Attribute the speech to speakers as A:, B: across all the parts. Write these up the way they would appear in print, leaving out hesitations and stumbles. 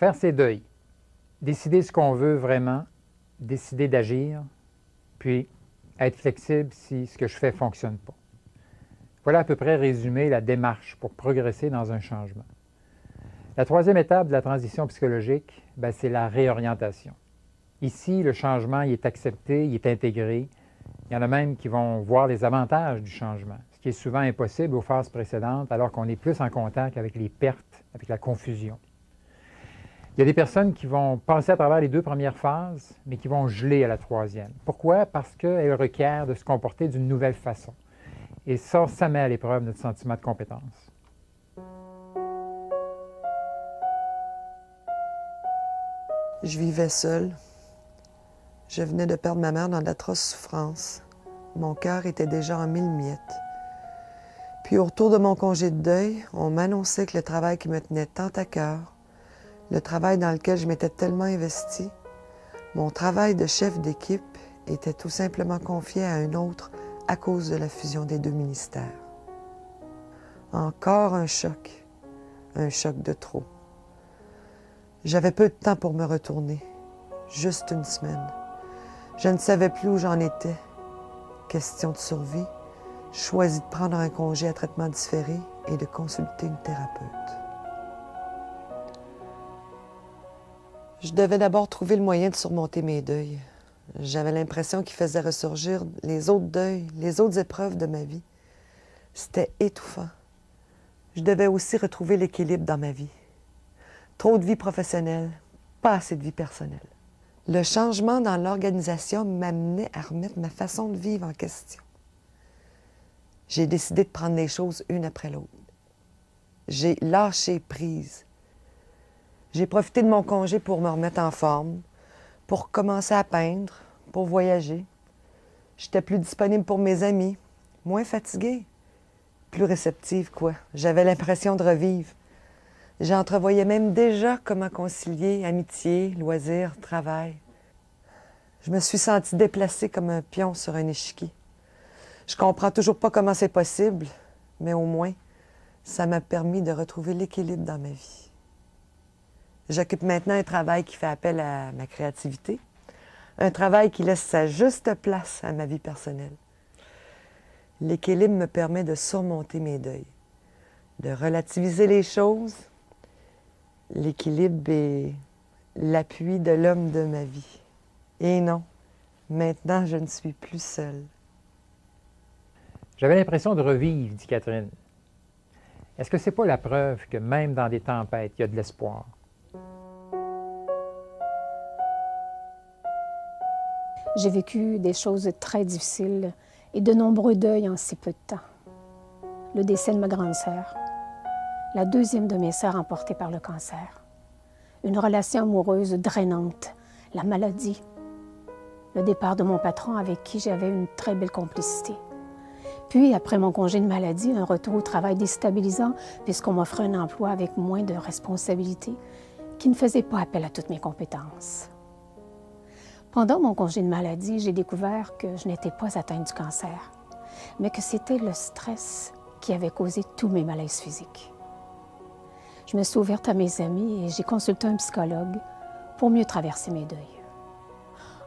A: Faire ses deuils, décider ce qu'on veut vraiment, décider d'agir, puis être flexible si ce que je fais ne fonctionne pas. Voilà à peu près résumé la démarche pour progresser dans un changement. La troisième étape de la transition psychologique, c'est la réorientation. Ici, le changement il est accepté, il est intégré. Il y en a même qui vont voir les avantages du changement, ce qui est souvent impossible aux phases précédentes alors qu'on est plus en contact avec les pertes, avec la confusion. Il y a des personnes qui vont passer à travers les 2 premières phases, mais qui vont geler à la troisième. Pourquoi? Parce qu'elles requièrent de se comporter d'une nouvelle façon. Et ça met à l'épreuve notre sentiment de compétence.
B: Je vivais seule. Je venais de perdre ma mère dans d'atroces souffrances. Mon cœur était déjà en 1000 miettes. Puis au retour de mon congé de deuil, on m'annonçait que le travail qui me tenait tant à cœur, le travail dans lequel je m'étais tellement investie, mon travail de chef d'équipe était tout simplement confié à un autre à cause de la fusion des 2 ministères. Encore un choc de trop. J'avais peu de temps pour me retourner, juste une semaine. Je ne savais plus où j'en étais. Question de survie, je choisis de prendre un congé à traitement différé et de consulter une thérapeute. Je devais d'abord trouver le moyen de surmonter mes deuils. J'avais l'impression qu'ils faisaient ressurgir les autres deuils, les autres épreuves de ma vie. C'était étouffant. Je devais aussi retrouver l'équilibre dans ma vie. Trop de vie professionnelle, pas assez de vie personnelle. Le changement dans l'organisation m'amenait à remettre ma façon de vivre en question. J'ai décidé de prendre les choses une après l'autre. J'ai lâché prise. J'ai profité de mon congé pour me remettre en forme, pour commencer à peindre, pour voyager. J'étais plus disponible pour mes amis, moins fatiguée, plus réceptive, quoi. J'avais l'impression de revivre. J'entrevoyais même déjà comment concilier amitié, loisirs, travail. Je me suis sentie déplacée comme un pion sur un échiquier. Je comprends toujours pas comment c'est possible, mais au moins, ça m'a permis de retrouver l'équilibre dans ma vie. J'occupe maintenant un travail qui fait appel à ma créativité, un travail qui laisse sa juste place à ma vie personnelle. L'équilibre me permet de surmonter mes deuils, de relativiser les choses. L'équilibre est l'appui de l'homme de ma vie. Et non, maintenant je ne suis plus seule.
A: J'avais l'impression de revivre, dit Catherine. Est-ce que c'est pas la preuve que même dans des tempêtes, il y a de l'espoir?
C: J'ai vécu des choses très difficiles et de nombreux deuils en si peu de temps. Le décès de ma grande sœur, la deuxième de mes sœurs emportée par le cancer, une relation amoureuse drainante, la maladie, le départ de mon patron avec qui j'avais une très belle complicité. Puis, après mon congé de maladie, un retour au travail déstabilisant puisqu'on m'offrait un emploi avec moins de responsabilités qui ne faisait pas appel à toutes mes compétences. Pendant mon congé de maladie, j'ai découvert que je n'étais pas atteinte du cancer, mais que c'était le stress qui avait causé tous mes malaises physiques. Je me suis ouverte à mes amis et j'ai consulté un psychologue pour mieux traverser mes deuils.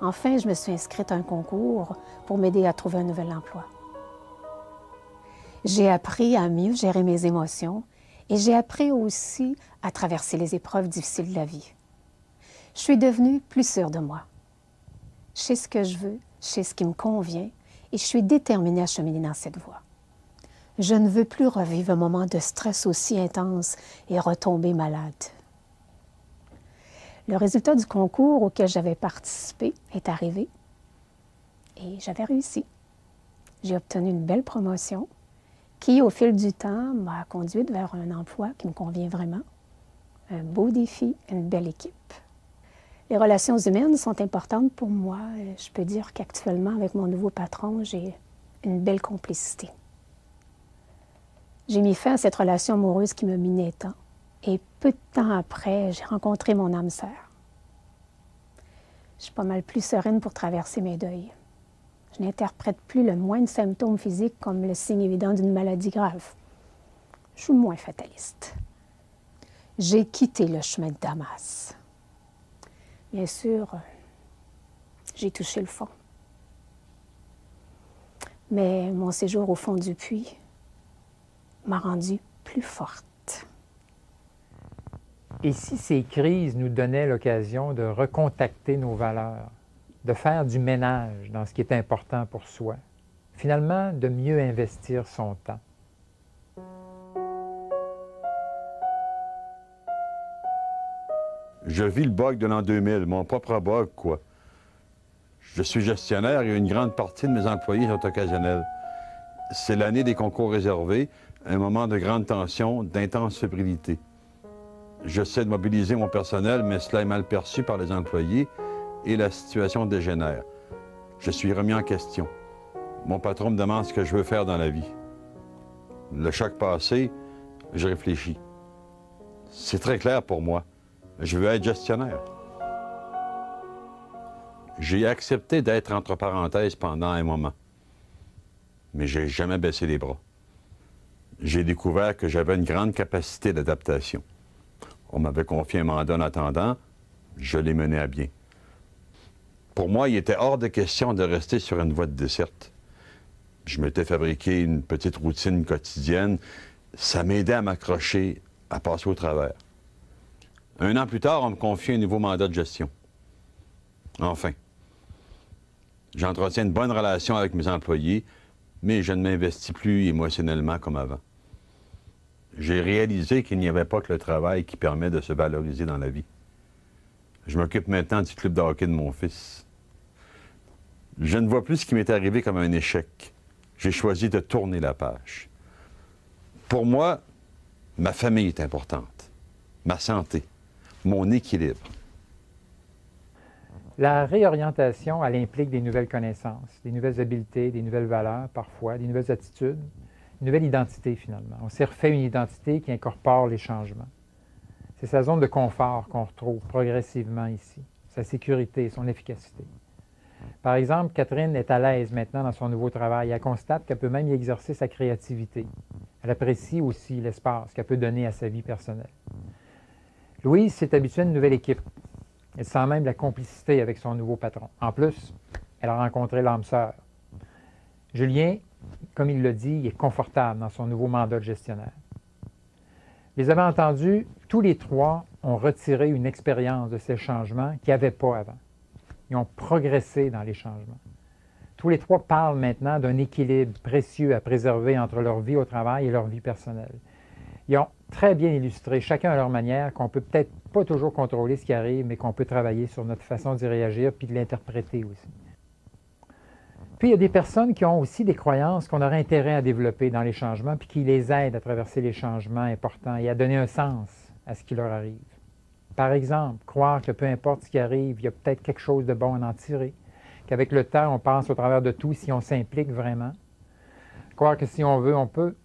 C: Enfin, je me suis inscrite à un concours pour m'aider à trouver un nouvel emploi. J'ai appris à mieux gérer mes émotions et j'ai appris aussi à traverser les épreuves difficiles de la vie. Je suis devenue plus sûre de moi. Je sais ce que je veux, je sais ce qui me convient et je suis déterminée à cheminer dans cette voie. Je ne veux plus revivre un moment de stress aussi intense et retomber malade. Le résultat du concours auquel j'avais participé est arrivé et j'avais réussi. J'ai obtenu une belle promotion qui, au fil du temps, m'a conduite vers un emploi qui me convient vraiment, un beau défi, une belle équipe. Les relations humaines sont importantes pour moi. Je peux dire qu'actuellement, avec mon nouveau patron, j'ai une belle complicité. J'ai mis fin à cette relation amoureuse qui me minait tant. Et peu de temps après, j'ai rencontré mon âme sœur. Je suis pas mal plus sereine pour traverser mes deuils. Je n'interprète plus le moindre symptôme physique comme le signe évident d'une maladie grave. Je suis moins fataliste. j'ai quitté le chemin de Damas. Bien sûr, j'ai touché le fond. Mais mon séjour au fond du puits m'a rendue plus forte.
A: Et si ces crises nous donnaient l'occasion de recontacter nos valeurs, de faire du ménage dans ce qui est important pour soi, finalement de mieux investir son temps?
D: Je vis le bug de l'an 2000, mon propre bug, quoi. Je suis gestionnaire et une grande partie de mes employés sont occasionnels. C'est l'année des concours réservés, un moment de grande tension, d'intense fébrilité. J'essaie de mobiliser mon personnel, mais cela est mal perçu par les employés et la situation dégénère. Je suis remis en question. Mon patron me demande ce que je veux faire dans la vie. Le choc passé, je réfléchis. C'est très clair pour moi. Je veux être gestionnaire. J'ai accepté d'être entre parenthèses pendant un moment. Mais j'ai jamais baissé les bras. J'ai découvert que j'avais une grande capacité d'adaptation. On m'avait confié un mandat en attendant, je l'ai mené à bien. Pour moi, il était hors de question de rester sur une voie de desserte. Je m'étais fabriqué une petite routine quotidienne. Ça m'aidait à m'accrocher, à passer au travers. Un an plus tard, on me confie un nouveau mandat de gestion. Enfin, j'entretiens une bonne relation avec mes employés, mais je ne m'investis plus émotionnellement comme avant. J'ai réalisé qu'il n'y avait pas que le travail qui permet de se valoriser dans la vie. Je m'occupe maintenant du club de hockey de mon fils. Je ne vois plus ce qui m'est arrivé comme un échec. J'ai choisi de tourner la page. Pour moi, ma famille est importante, ma santé, mon équilibre.
A: La réorientation, elle implique des nouvelles connaissances, des nouvelles habiletés, des nouvelles valeurs parfois, des nouvelles attitudes, une nouvelle identité finalement. On s'est refait une identité qui incorpore les changements. C'est sa zone de confort qu'on retrouve progressivement ici, sa sécurité, son efficacité. Par exemple, Catherine est à l'aise maintenant dans son nouveau travail. Elle constate qu'elle peut même y exercer sa créativité. Elle apprécie aussi l'espace qu'elle peut donner à sa vie personnelle. Louise s'est habituée à une nouvelle équipe. Elle sent même la complicité avec son nouveau patron. En plus, elle a rencontré l'âme sœur. Julien, comme il l'a dit, il est confortable dans son nouveau mandat de gestionnaire. Les avez entendus, tous les trois ont retiré une expérience de ces changements qu'ils n'avaient pas avant. Ils ont progressé dans les changements. Tous les trois parlent maintenant d'un équilibre précieux à préserver entre leur vie au travail et leur vie personnelle. Ils ont très bien illustré, chacun à leur manière, qu'on ne peut peut-être pas toujours contrôler ce qui arrive, mais qu'on peut travailler sur notre façon d'y réagir puis de l'interpréter aussi. Puis il y a des personnes qui ont aussi des croyances qu'on aurait intérêt à développer dans les changements puis qui les aident à traverser les changements importants et à donner un sens à ce qui leur arrive. Par exemple, croire que peu importe ce qui arrive, il y a peut-être quelque chose de bon à en tirer, qu'avec le temps, on passe au travers de tout si on s'implique vraiment. Croire que si on veut, on peut.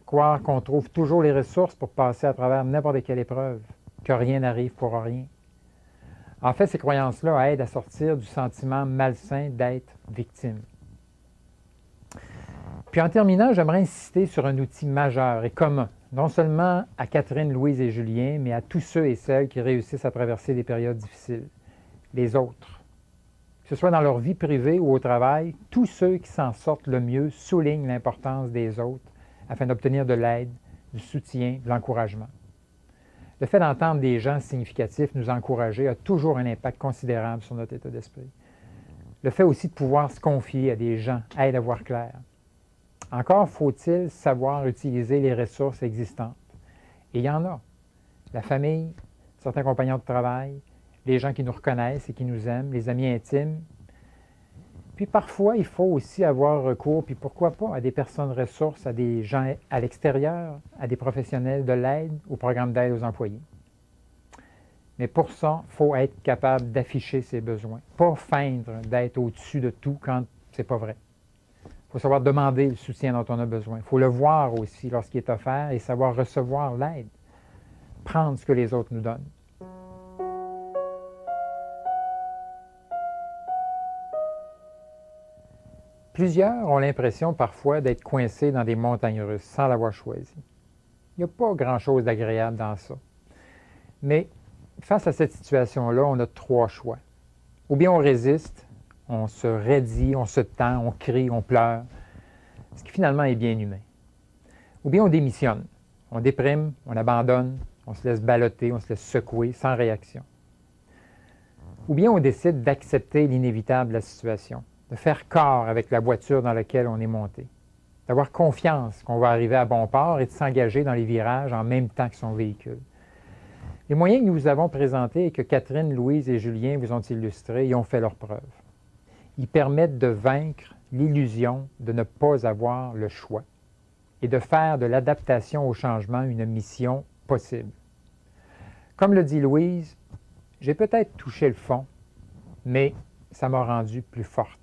A: Croire qu'on trouve toujours les ressources pour passer à travers n'importe quelle épreuve, que rien n'arrive pour rien. En fait, ces croyances-là aident à sortir du sentiment malsain d'être victime. Puis en terminant, j'aimerais insister sur un outil majeur et commun, non seulement à Catherine, Louise et Julien, mais à tous ceux et celles qui réussissent à traverser des périodes difficiles, les autres. Que ce soit dans leur vie privée ou au travail, tous ceux qui s'en sortent le mieux soulignent l'importance des autres afin d'obtenir de l'aide, du soutien, de l'encouragement. Le fait d'entendre des gens significatifs nous encourager a toujours un impact considérable sur notre état d'esprit. Le fait aussi de pouvoir se confier à des gens aide à voir clair. Encore faut-il savoir utiliser les ressources existantes. Et il y en a. La famille, certains compagnons de travail, les gens qui nous reconnaissent et qui nous aiment, les amis intimes. Puis parfois, il faut aussi avoir recours, puis pourquoi pas, à des personnes ressources, à des gens à l'extérieur, à des professionnels de l'aide, au programme d'aide aux employés. Mais pour ça, il faut être capable d'afficher ses besoins, pas feindre d'être au-dessus de tout quand c'est pas vrai. Il faut savoir demander le soutien dont on a besoin. Il faut le voir aussi lorsqu'il est offert et savoir recevoir l'aide, prendre ce que les autres nous donnent. Plusieurs ont l'impression parfois d'être coincés dans des montagnes russes sans l'avoir choisi. Il n'y a pas grand-chose d'agréable dans ça. Mais face à cette situation-là, on a 3 choix. Ou bien on résiste, on se raidit, on se tend, on crie, on pleure, ce qui finalement est bien humain. Ou bien on démissionne, on déprime, on abandonne, on se laisse balloter, on se laisse secouer sans réaction. Ou bien on décide d'accepter l'inévitable de la situation, de faire corps avec la voiture dans laquelle on est monté, d'avoir confiance qu'on va arriver à bon port et de s'engager dans les virages en même temps que son véhicule. Les moyens que nous vous avons présentés et que Catherine, Louise et Julien vous ont illustrés y ont fait leur preuve. Ils permettent de vaincre l'illusion de ne pas avoir le choix et de faire de l'adaptation au changement une mission possible. Comme le dit Louise, j'ai peut-être touché le fond, mais ça m'a rendue plus forte.